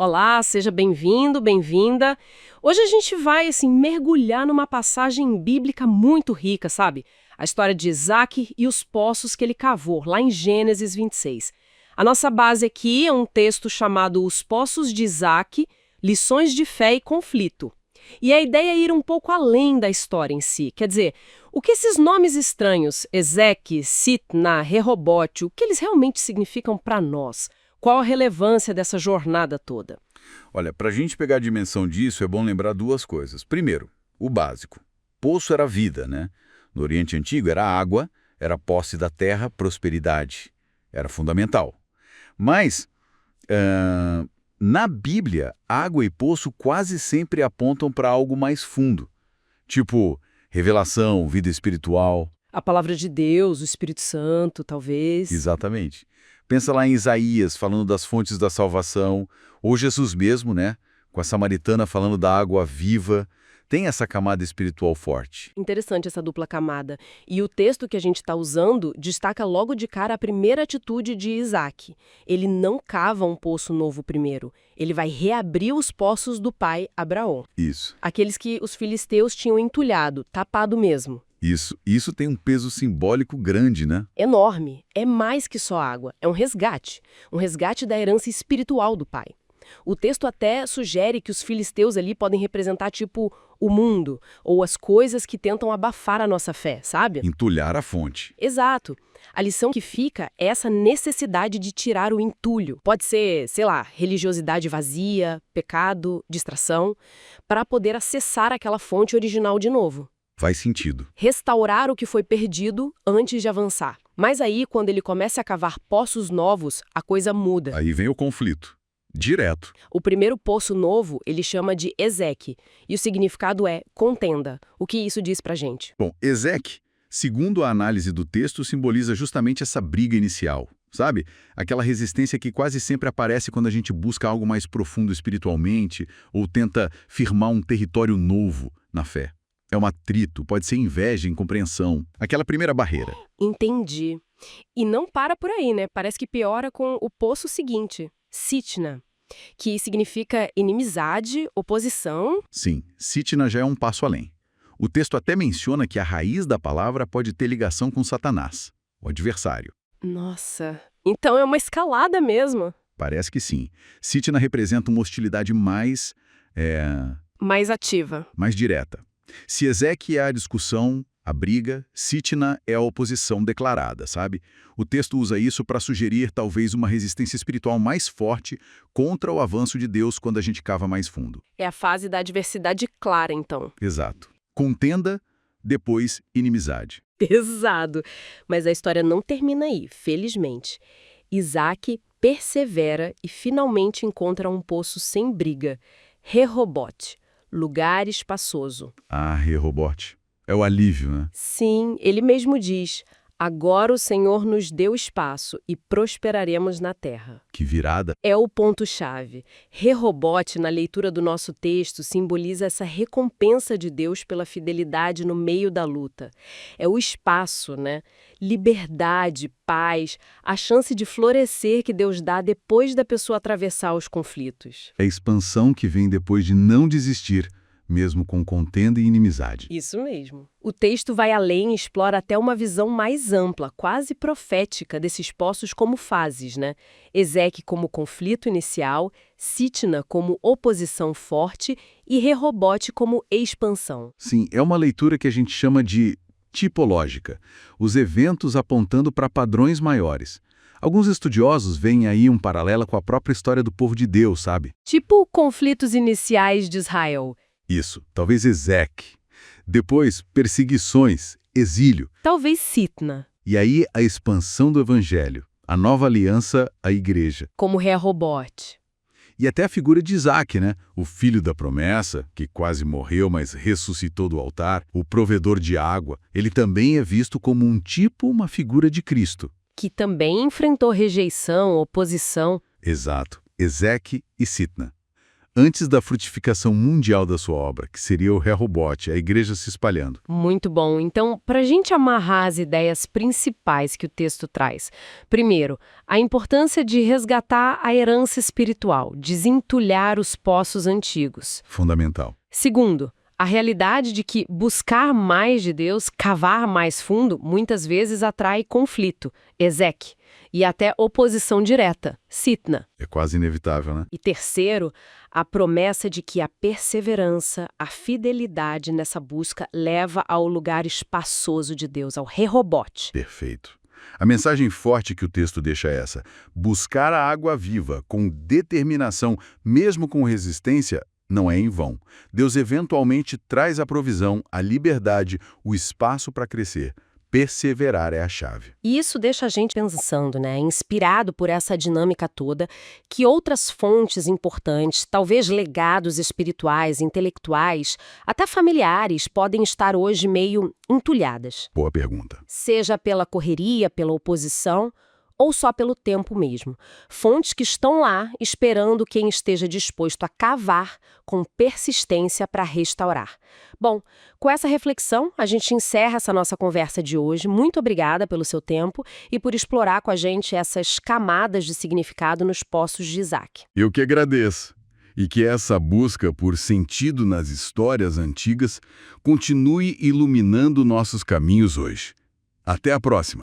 Olá, seja bem-vindo, bem-vinda. Hoje a gente vai, mergulhar numa passagem bíblica muito rica, sabe? A história de Isaac e os poços que ele cavou, lá em Gênesis 26. A nossa base aqui é um texto chamado Os Poços de Isaac, Lições de Fé e Conflito. E a ideia é ir um pouco além da história em si. Quer dizer, o que esses nomes estranhos, Ezeque, Sitna, Rehobote, o que eles realmente significam para nós? Qual a relevância dessa jornada toda? Olha, para a gente pegar a dimensão disso, é bom lembrar duas coisas. Primeiro, o básico. Poço era vida, né? No Oriente Antigo era água, era posse da terra, prosperidade. Era fundamental. Mas, na Bíblia, água e poço quase sempre apontam para algo mais fundo. Tipo, revelação, vida espiritual. A palavra de Deus, o Espírito Santo, talvez. Exatamente. Pensa lá em Isaías, falando das fontes da salvação, ou Jesus mesmo, né? Com a samaritana falando da água viva. Tem essa camada espiritual forte. Interessante essa dupla camada. E o texto que a gente está usando destaca logo de cara a primeira atitude de Isaac. Ele não cava um poço novo primeiro. Ele vai reabrir os poços do pai Abraão. Isso. Aqueles que os filisteus tinham entulhado, tapado mesmo. Isso tem um peso simbólico grande, né? Enorme. É mais que só água. É um resgate. Um resgate da herança espiritual do pai. O texto até sugere que os filisteus ali podem representar, tipo, o mundo, ou as coisas que tentam abafar a nossa fé, sabe? Entulhar a fonte. Exato. A lição que fica é essa necessidade de tirar o entulho. Pode ser, sei lá, religiosidade vazia, pecado, distração, para poder acessar aquela fonte original de novo. Faz sentido. Restaurar o que foi perdido antes de avançar. Mas aí, quando ele começa a cavar poços novos, a coisa muda. Aí vem o conflito. Direto. O primeiro poço novo ele chama de Ezeque, e o significado é contenda. O que isso diz pra gente? Bom, Ezeque, segundo a análise do texto, simboliza justamente essa briga inicial. Sabe? Aquela resistência que quase sempre aparece quando a gente busca algo mais profundo espiritualmente ou tenta firmar um território novo na fé. É um atrito, pode ser inveja, incompreensão. Aquela primeira barreira. Entendi. E não para por aí, né? Parece que piora com o poço seguinte, Sitna, que significa inimizade, oposição. Sim, Sitna já é um passo além. O texto até menciona que a raiz da palavra pode ter ligação com Satanás, o adversário. Nossa, então é uma escalada mesmo. Parece que sim. Sitna representa uma hostilidade mais Mais direta. Se Ezeque é a discussão, a briga, Sitna é a oposição declarada, sabe? O texto usa isso para sugerir talvez uma resistência espiritual mais forte contra o avanço de Deus quando a gente cava mais fundo. É a fase da adversidade clara, então. Exato. Contenda, depois inimizade. Pesado. Mas a história não termina aí, felizmente. Isaac persevera e finalmente encontra um poço sem briga. Rehobote. Lugar espaçoso. Ah, Rehobote. É o alívio, né? Sim, ele mesmo diz, agora o Senhor nos deu espaço e prosperaremos na terra. Que virada. É o ponto-chave. Rehobote, na leitura do nosso texto, simboliza essa recompensa de Deus pela fidelidade no meio da luta. É o espaço, né? Liberdade, paz, a chance de florescer que Deus dá depois da pessoa atravessar os conflitos. É a expansão que vem depois de não desistir, mesmo com contenda e inimizade. Isso mesmo. O texto vai além e explora até uma visão mais ampla, quase profética, desses poços como fases, né? Ezeque como conflito inicial, Sitna como oposição forte e Rehobote como expansão. Sim, é uma leitura que a gente chama de tipológica, os eventos apontando para padrões maiores. Alguns estudiosos veem aí um paralelo com a própria história do povo de Deus, sabe? Tipo conflitos iniciais de Israel. Isso, talvez Ezeque. Depois, perseguições, exílio. Talvez Sitna. E aí a expansão do evangelho, a nova aliança, a igreja. Como Rehobote. E até a figura de Isaac, né? O filho da promessa, que quase morreu, mas ressuscitou do altar, o provedor de água. Ele também é visto como uma figura de Cristo. Que também enfrentou rejeição, oposição. Exato. Ezeque e Sitna. antes da frutificação mundial da sua obra, que seria o Rehobote, a igreja se espalhando. Muito bom. Então, para a gente amarrar as ideias principais que o texto traz. Primeiro, a importância de resgatar a herança espiritual, desentulhar os poços antigos. Fundamental. Segundo, a realidade de que buscar mais de Deus, cavar mais fundo, muitas vezes atrai conflito, Ezeque, e até oposição direta, Sitna. É quase inevitável, né? E terceiro, a promessa de que a perseverança, a fidelidade nessa busca leva ao lugar espaçoso de Deus, ao Rehobote. Perfeito. A mensagem forte que o texto deixa é essa: buscar a água viva com determinação, mesmo com resistência, não é em vão. Deus eventualmente traz a provisão, a liberdade, o espaço para crescer. Perseverar é a chave. E isso deixa a gente pensando, né, inspirado por essa dinâmica toda, que outras fontes importantes, talvez legados espirituais, intelectuais, até familiares, podem estar hoje meio entulhadas. Boa pergunta. Seja pela correria, pela oposição, ou só pelo tempo mesmo. Fontes que estão lá esperando quem esteja disposto a cavar com persistência para restaurar. Bom, com essa reflexão, a gente encerra essa nossa conversa de hoje. Muito obrigada pelo seu tempo e por explorar com a gente essas camadas de significado nos poços de Isaac. Eu que agradeço. E que essa busca por sentido nas histórias antigas continue iluminando nossos caminhos hoje. Até a próxima!